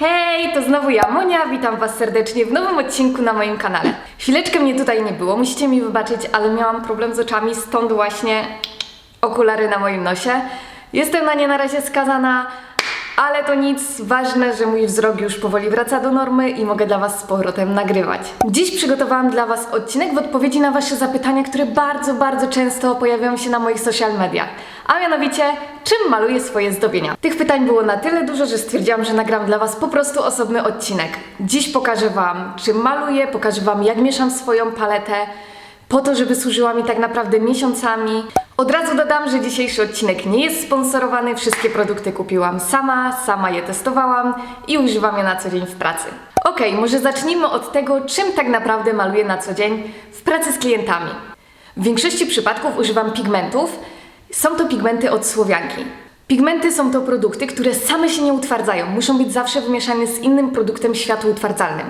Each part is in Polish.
Hej, to znowu ja, Monia, witam Was serdecznie w nowym odcinku na moim kanale. Chwileczkę mnie tutaj nie było, musicie mi wybaczyć, ale miałam problem z oczami, stąd właśnie okulary na moim nosie. Jestem na nie na razie skazana, ale to nic, ważne, że mój wzrok już powoli wraca do normy i mogę dla Was z powrotem nagrywać. Dziś przygotowałam dla Was odcinek w odpowiedzi na Wasze zapytania, które bardzo często pojawiają się na moich social mediach. A mianowicie, czym maluję swoje zdobienia? Tych pytań było na tyle dużo, że stwierdziłam, że nagram dla Was po prostu osobny odcinek. Dziś pokażę Wam, czym maluję, pokażę Wam, jak mieszam swoją paletę, po to, żeby służyła mi tak naprawdę miesiącami. Od razu dodam, że dzisiejszy odcinek nie jest sponsorowany, wszystkie produkty kupiłam sama je testowałam i używam je na co dzień w pracy. Okej, może zacznijmy od tego, czym tak naprawdę maluję na co dzień w pracy z klientami. W większości przypadków używam pigmentów. Są to pigmenty od Słowianki. Pigmenty są to produkty, które same się nie utwardzają. Muszą być zawsze wymieszane z innym produktem światłoutwardzalnym.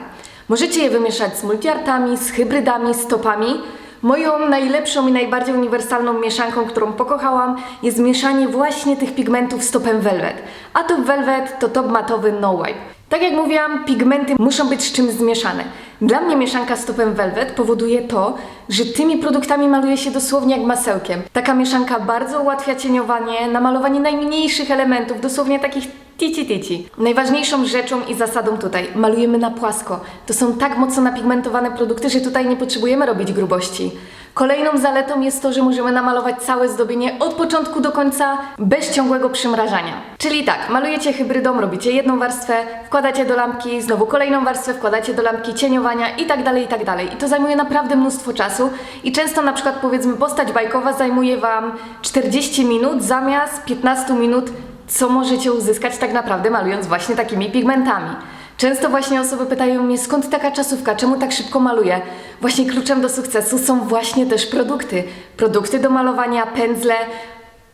Możecie je wymieszać z multiartami, z hybrydami, z topami. Moją najlepszą i najbardziej uniwersalną mieszanką, którą pokochałam, jest mieszanie właśnie tych pigmentów z topem Velvet. A top Velvet to top matowy No Wipe. Tak jak mówiłam, pigmenty muszą być z czymś zmieszane. Dla mnie mieszanka z topem Velvet powoduje to, że tymi produktami maluje się dosłownie jak masełkiem. Taka mieszanka bardzo ułatwia cieniowanie, namalowanie najmniejszych elementów, dosłownie takich tici. Najważniejszą rzeczą i zasadą tutaj, malujemy na płasko. To są tak mocno napigmentowane produkty, że tutaj nie potrzebujemy robić grubości. Kolejną zaletą jest to, że możemy namalować całe zdobienie od początku do końca bez ciągłego przymrażania. Czyli tak, malujecie hybrydą, robicie jedną warstwę, wkładacie do lampki, znowu kolejną warstwę, wkładacie do lampki cieniowania i tak dalej. I to zajmuje naprawdę mnóstwo czasu i często na przykład powiedzmy postać bajkowa zajmuje Wam 40 minut zamiast 15 minut, co możecie uzyskać tak naprawdę malując właśnie takimi pigmentami. Często właśnie osoby pytają mnie, skąd taka czasówka, czemu tak szybko maluję? Właśnie kluczem do sukcesu są właśnie też produkty. Produkty do malowania, pędzle,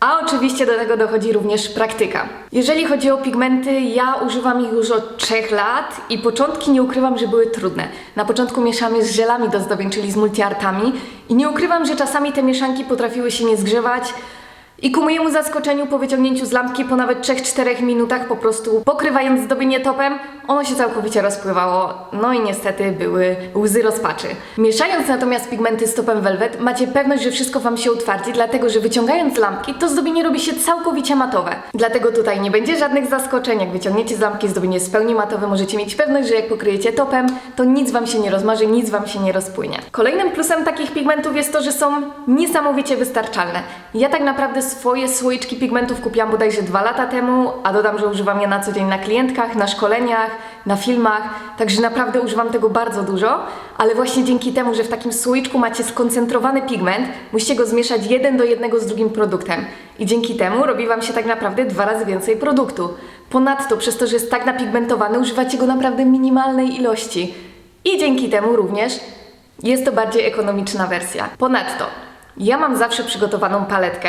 a oczywiście do tego dochodzi również praktyka. Jeżeli chodzi o pigmenty, ja używam ich już od 3 lat i początki nie ukrywam, że były trudne. Na początku mieszamy z żelami do zdobień, czyli z multiartami i nie ukrywam, że czasami te mieszanki potrafiły się nie zgrzewać. I ku mojemu zaskoczeniu po wyciągnięciu z lampki po nawet 3-4 minutach po prostu pokrywając zdobienie topem, ono się całkowicie rozpływało, no i niestety były łzy rozpaczy. Mieszając natomiast pigmenty z topem Velvet macie pewność, że wszystko Wam się utwardzi, dlatego że wyciągając z lampki to zdobienie robi się całkowicie matowe. Dlatego tutaj nie będzie żadnych zaskoczeń, jak wyciągniecie z lampki zdobienie jest w pełni matowe, możecie mieć pewność, że jak pokryjecie topem, to nic Wam się nie rozmarzy, nic Wam się nie rozpłynie. Kolejnym plusem takich pigmentów jest to, że są niesamowicie wystarczalne. Ja tak naprawdę swoje słoiczki pigmentów kupiłam bodajże 2 lata temu, a dodam, że używam je na co dzień na klientkach, na szkoleniach, na filmach, także naprawdę używam tego bardzo dużo, ale właśnie dzięki temu, że w takim słoiczku macie skoncentrowany pigment, musicie go zmieszać 1 do 1 z drugim produktem i dzięki temu robi Wam się tak naprawdę 2 razy więcej produktu. Ponadto, przez to, że jest tak napigmentowany, używacie go naprawdę minimalnej ilości i dzięki temu również jest to bardziej ekonomiczna wersja. Ponadto, ja mam zawsze przygotowaną paletkę,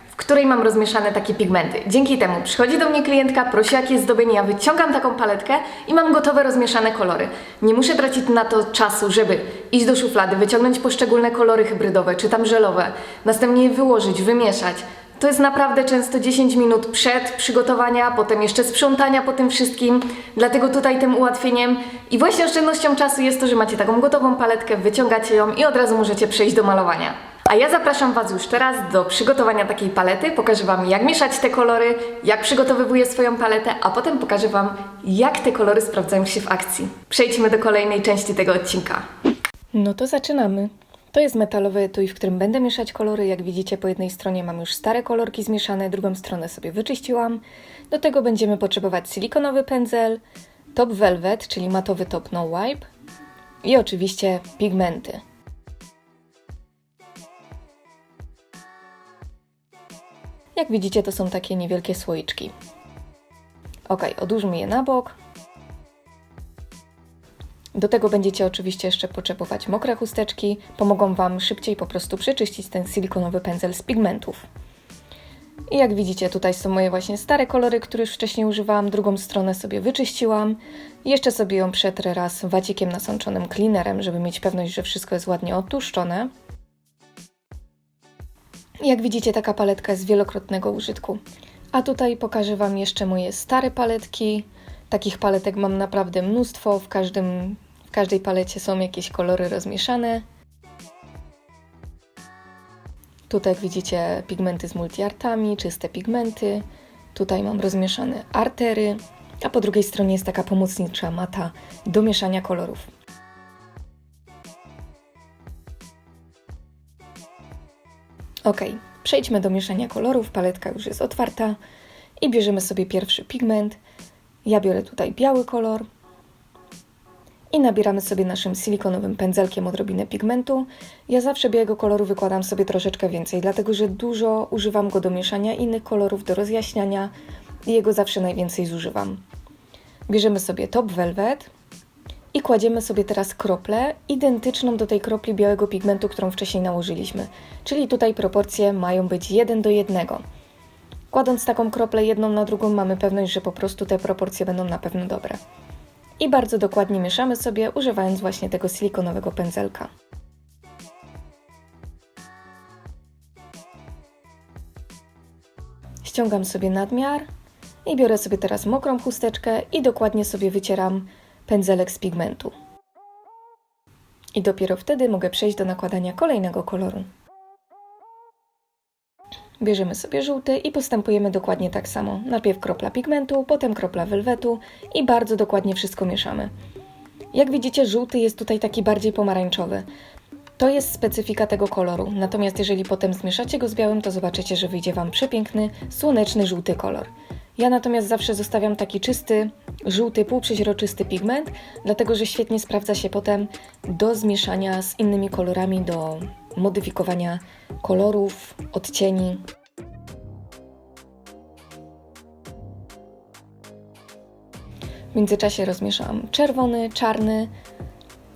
w której mam rozmieszane takie pigmenty. Dzięki temu przychodzi do mnie klientka, prosi jakie zdobienie, ja wyciągam taką paletkę i mam gotowe rozmieszane kolory. Nie muszę tracić na to czasu, żeby iść do szuflady, wyciągnąć poszczególne kolory hybrydowe czy tam żelowe, następnie je wyłożyć, wymieszać. To jest naprawdę często 10 minut przed przygotowania, potem jeszcze sprzątania po tym wszystkim, dlatego tutaj tym ułatwieniem i właśnie oszczędnością czasu jest to, że macie taką gotową paletkę, wyciągacie ją i od razu możecie przejść do malowania. A ja zapraszam Was już teraz do przygotowania takiej palety, pokażę Wam jak mieszać te kolory, jak przygotowywuję swoją paletę, a potem pokażę Wam jak te kolory sprawdzają się w akcji. Przejdźmy do kolejnej części tego odcinka. No to zaczynamy. To jest metalowy etui, w którym będę mieszać kolory. Jak widzicie, po jednej stronie mam już stare kolorki zmieszane, drugą stronę sobie wyczyściłam. Do tego będziemy potrzebować silikonowy pędzel, top Velvet, czyli matowy top No Wipe i oczywiście pigmenty. Jak widzicie, to są takie niewielkie słoiczki. Ok, odłóżmy je na bok. Do tego będziecie oczywiście jeszcze potrzebować mokre chusteczki. Pomogą Wam szybciej po prostu przeczyścić ten silikonowy pędzel z pigmentów. I jak widzicie, tutaj są moje właśnie stare kolory, które już wcześniej używałam. Drugą stronę sobie wyczyściłam. Jeszcze sobie ją przetrę raz wacikiem nasączonym cleanerem, żeby mieć pewność, że wszystko jest ładnie odtłuszczone. Jak widzicie, taka paletka jest wielokrotnego użytku. A tutaj pokażę Wam jeszcze moje stare paletki, Takich paletek mam naprawdę mnóstwo, w każdej palecie są jakieś kolory rozmieszane. Tutaj jak widzicie pigmenty z multiartami, czyste pigmenty. Tutaj mam rozmieszane artery, a po drugiej stronie jest taka pomocnicza mata do mieszania kolorów. Ok, przejdźmy do mieszania kolorów. Paletka już jest otwarta i bierzemy sobie pierwszy pigment. Ja biorę tutaj biały kolor i nabieramy sobie naszym silikonowym pędzelkiem odrobinę pigmentu. Ja zawsze białego koloru wykładam sobie troszeczkę więcej, dlatego że dużo używam go do mieszania innych kolorów, do rozjaśniania i jego zawsze najwięcej zużywam. Bierzemy sobie Top Velvet i kładziemy sobie teraz kroplę identyczną do tej kropli białego pigmentu, którą wcześniej nałożyliśmy. Czyli tutaj proporcje mają być 1:1. Kładąc taką kroplę jedną na drugą mamy pewność, że po prostu te proporcje będą na pewno dobre. I bardzo dokładnie mieszamy sobie, używając właśnie tego silikonowego pędzelka. Ściągam sobie nadmiar i biorę sobie teraz mokrą chusteczkę i dokładnie sobie wycieram pędzelek z pigmentu. I dopiero wtedy mogę przejść do nakładania kolejnego koloru. Bierzemy sobie żółty i postępujemy dokładnie tak samo. Najpierw kropla pigmentu, potem kropla welwetu i bardzo dokładnie wszystko mieszamy. Jak widzicie, żółty jest tutaj taki bardziej pomarańczowy. To jest specyfika tego koloru, natomiast jeżeli potem zmieszacie go z białym, to zobaczycie, że wyjdzie Wam przepiękny, słoneczny, żółty kolor. Ja natomiast zawsze zostawiam taki czysty, żółty, półprzeźroczysty pigment, dlatego że świetnie sprawdza się potem do zmieszania z innymi kolorami, do modyfikowania kolorów, odcieni. W międzyczasie rozmieszam czerwony, czarny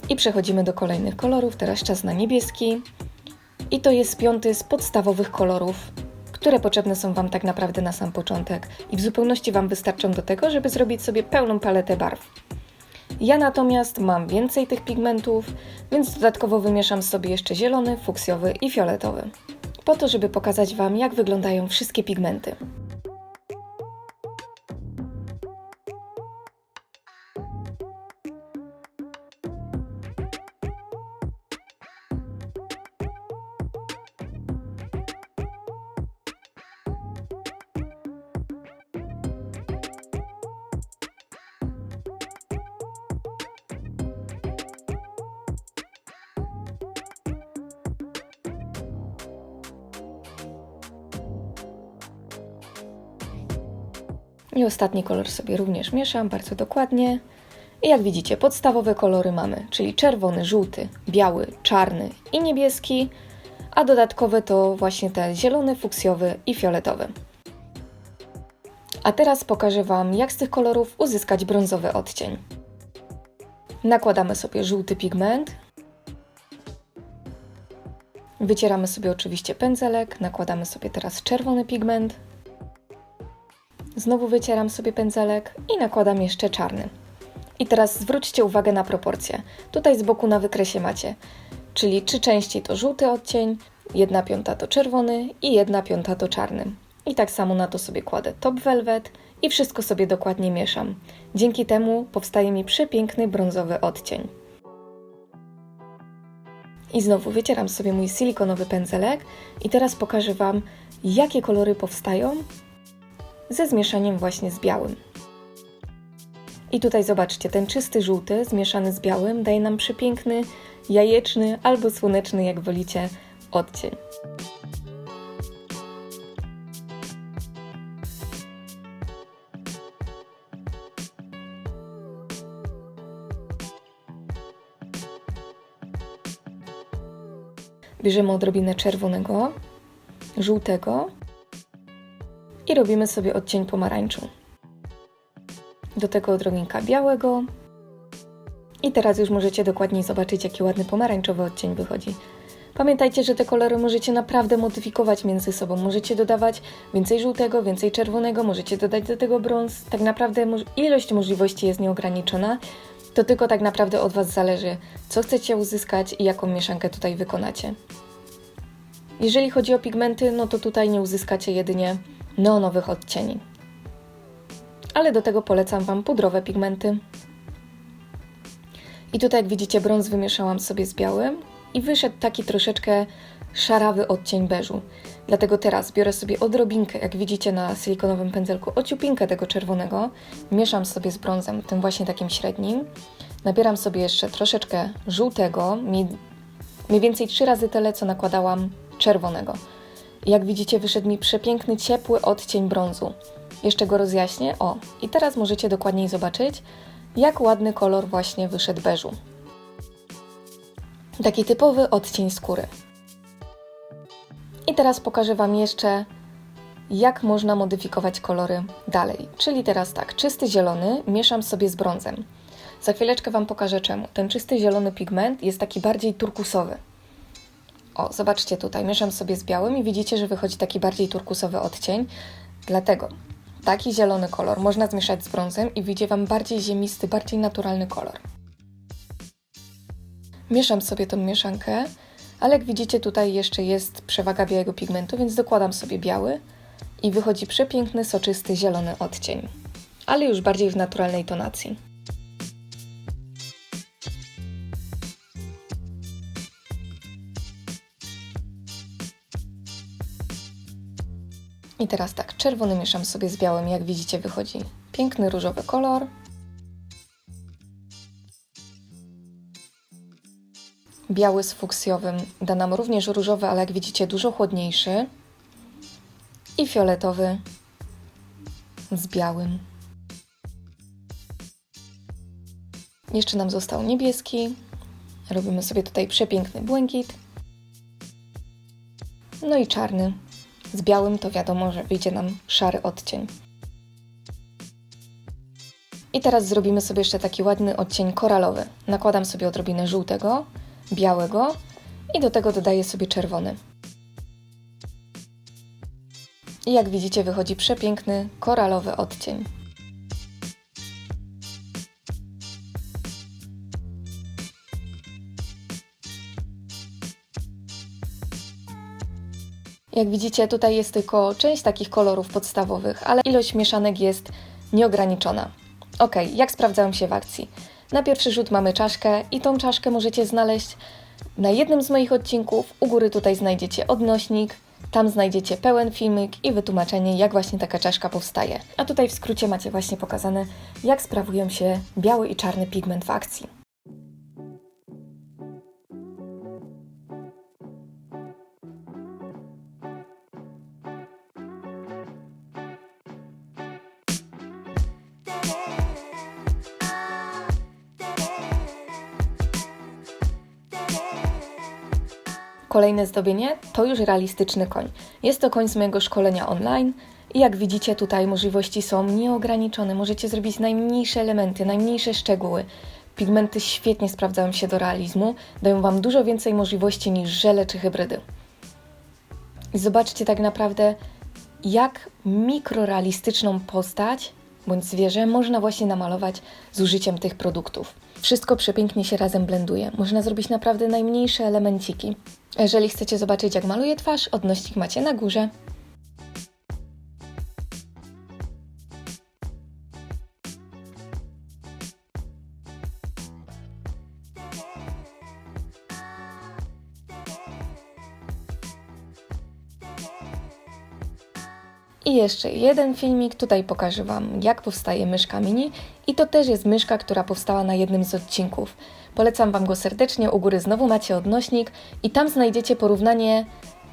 i przechodzimy do kolejnych kolorów. Teraz czas na niebieski. I to jest 5 z podstawowych kolorów, które potrzebne są Wam tak naprawdę na sam początek i w zupełności Wam wystarczą do tego, żeby zrobić sobie pełną paletę barw. Ja natomiast mam więcej tych pigmentów, więc dodatkowo wymieszam sobie jeszcze zielony, fuksjowy i fioletowy, po to, żeby pokazać Wam, jak wyglądają wszystkie pigmenty. I ostatni kolor sobie również mieszam bardzo dokładnie. I jak widzicie, podstawowe kolory mamy, czyli czerwony, żółty, biały, czarny i niebieski, a dodatkowe to właśnie te zielony, fuksjowy i fioletowy. A teraz pokażę Wam, jak z tych kolorów uzyskać brązowy odcień. Nakładamy sobie żółty pigment. Wycieramy sobie oczywiście pędzelek, nakładamy sobie teraz czerwony pigment. Znowu wycieram sobie pędzelek i nakładam jeszcze czarny. I teraz zwróćcie uwagę na proporcje. Tutaj z boku na wykresie macie, czyli 3 części to żółty odcień, 1/5 to czerwony i 1/5 to czarny. I tak samo na to sobie kładę Top Velvet i wszystko sobie dokładnie mieszam. Dzięki temu powstaje mi przepiękny brązowy odcień. I znowu wycieram sobie mój silikonowy pędzelek i teraz pokażę Wam, jakie kolory powstają ze zmieszaniem właśnie z białym. I tutaj zobaczcie, ten czysty żółty zmieszany z białym daje nam przepiękny, jajeczny albo słoneczny, jak wolicie, odcień. Bierzemy odrobinę czerwonego, żółtego i robimy sobie odcień pomarańczu. Do tego odrobinka białego. I teraz już możecie dokładniej zobaczyć, jaki ładny pomarańczowy odcień wychodzi. Pamiętajcie, że te kolory możecie naprawdę modyfikować między sobą. Możecie dodawać więcej żółtego, więcej czerwonego, możecie dodać do tego brąz. Tak naprawdę ilość możliwości jest nieograniczona. To tylko tak naprawdę od Was zależy, co chcecie uzyskać i jaką mieszankę tutaj wykonacie. Jeżeli chodzi o pigmenty, no to tutaj nie uzyskacie jedynie neonowych odcieni. ale do tego polecam Wam pudrowe pigmenty. I tutaj jak widzicie brąz wymieszałam sobie z białym i wyszedł taki troszeczkę szarawy odcień beżu. Dlatego teraz biorę sobie odrobinkę, jak widzicie na silikonowym pędzelku, ociupinkę tego czerwonego, mieszam sobie z brązem, tym właśnie takim średnim. Nabieram sobie jeszcze troszeczkę żółtego, mniej więcej 3 razy tyle, co nakładałam czerwonego. I jak widzicie wyszedł mi przepiękny, ciepły odcień brązu. Jeszcze go rozjaśnię. O, i teraz możecie dokładniej zobaczyć, jak ładny kolor właśnie wyszedł beżu. Taki typowy odcień skóry. I teraz pokażę Wam jeszcze, jak można modyfikować kolory dalej. Czyli teraz tak, czysty zielony mieszam sobie z brązem. Za chwileczkę Wam pokażę czemu. Ten czysty zielony pigment jest taki bardziej turkusowy. O, zobaczcie tutaj, mieszam sobie z białym i widzicie, że wychodzi taki bardziej turkusowy odcień. Dlatego taki zielony kolor można zmieszać z brązem i wyjdzie Wam bardziej ziemisty, bardziej naturalny kolor. Mieszam sobie tą mieszankę, ale jak widzicie tutaj jeszcze jest przewaga białego pigmentu, więc dokładam sobie biały i wychodzi przepiękny, soczysty, zielony odcień, ale już bardziej w naturalnej tonacji. I teraz tak, czerwony mieszam sobie z białym, jak widzicie wychodzi piękny różowy kolor. Biały z fuksjowym da nam również różowy, ale jak widzicie dużo chłodniejszy. I fioletowy z białym. Jeszcze nam został niebieski. Robimy sobie tutaj przepiękny błękit. No i czarny. Z białym to wiadomo, że wyjdzie nam szary odcień. I teraz zrobimy sobie jeszcze taki ładny odcień koralowy. Nakładam sobie odrobinę żółtego, białego i do tego dodaję sobie czerwony. I jak widzicie wychodzi przepiękny koralowy odcień. Jak widzicie, tutaj jest tylko część takich kolorów podstawowych, ale ilość mieszanek jest nieograniczona. Ok, jak sprawdzają się w akcji? Na pierwszy rzut mamy czaszkę i tą czaszkę możecie znaleźć na jednym z moich odcinków. U góry tutaj znajdziecie odnośnik, tam znajdziecie pełen filmik i wytłumaczenie, jak właśnie taka czaszka powstaje. A tutaj w skrócie macie właśnie pokazane, jak sprawują się biały i czarny pigment w akcji. Kolejne zdobienie to już realistyczny koń. Jest to koń z mojego szkolenia online i jak widzicie tutaj możliwości są nieograniczone. Możecie zrobić najmniejsze elementy, najmniejsze szczegóły. Pigmenty świetnie sprawdzają się do realizmu, dają Wam dużo więcej możliwości niż żele czy hybrydy. I zobaczcie tak naprawdę, jak mikrorealistyczną postać bądź zwierzę można właśnie namalować z użyciem tych produktów. Wszystko przepięknie się razem blenduje. Można zrobić naprawdę najmniejsze elemenciki. Jeżeli chcecie zobaczyć, jak maluję twarz, odnośnik macie na górze. I jeszcze jeden filmik, tutaj pokażę Wam, jak powstaje myszka mini i to też jest myszka, która powstała na jednym z odcinków. Polecam Wam go serdecznie, u góry znowu macie odnośnik i tam znajdziecie porównanie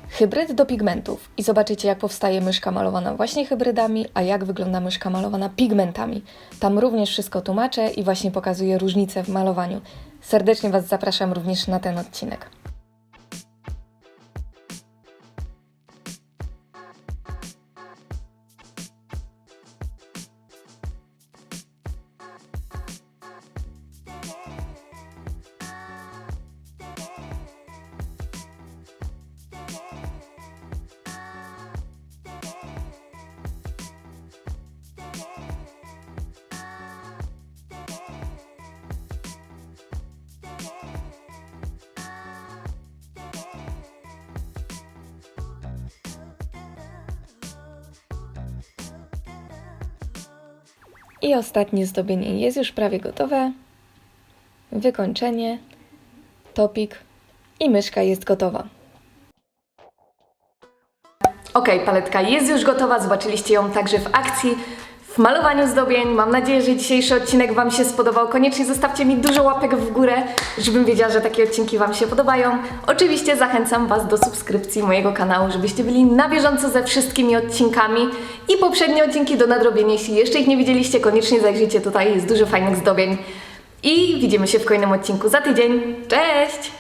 hybryd do pigmentów i zobaczycie, jak powstaje myszka malowana właśnie hybrydami, a jak wygląda myszka malowana pigmentami. Tam również wszystko tłumaczę i właśnie pokazuję różnice w malowaniu. Serdecznie Was zapraszam również na ten odcinek. I ostatnie zdobienie jest już prawie gotowe. Wykończenie, topik i myszka jest gotowa. Ok, paletka jest już gotowa, zobaczyliście ją także w akcji, w malowaniu zdobień. Mam nadzieję, że dzisiejszy odcinek Wam się spodobał. Koniecznie zostawcie mi dużo łapek w górę, żebym wiedziała, że takie odcinki Wam się podobają. Oczywiście zachęcam Was do subskrypcji mojego kanału, żebyście byli na bieżąco ze wszystkimi odcinkami i poprzednie odcinki do nadrobienia. Jeśli jeszcze ich nie widzieliście, koniecznie zajrzyjcie tutaj, jest dużo fajnych zdobień. I widzimy się w kolejnym odcinku za tydzień. Cześć!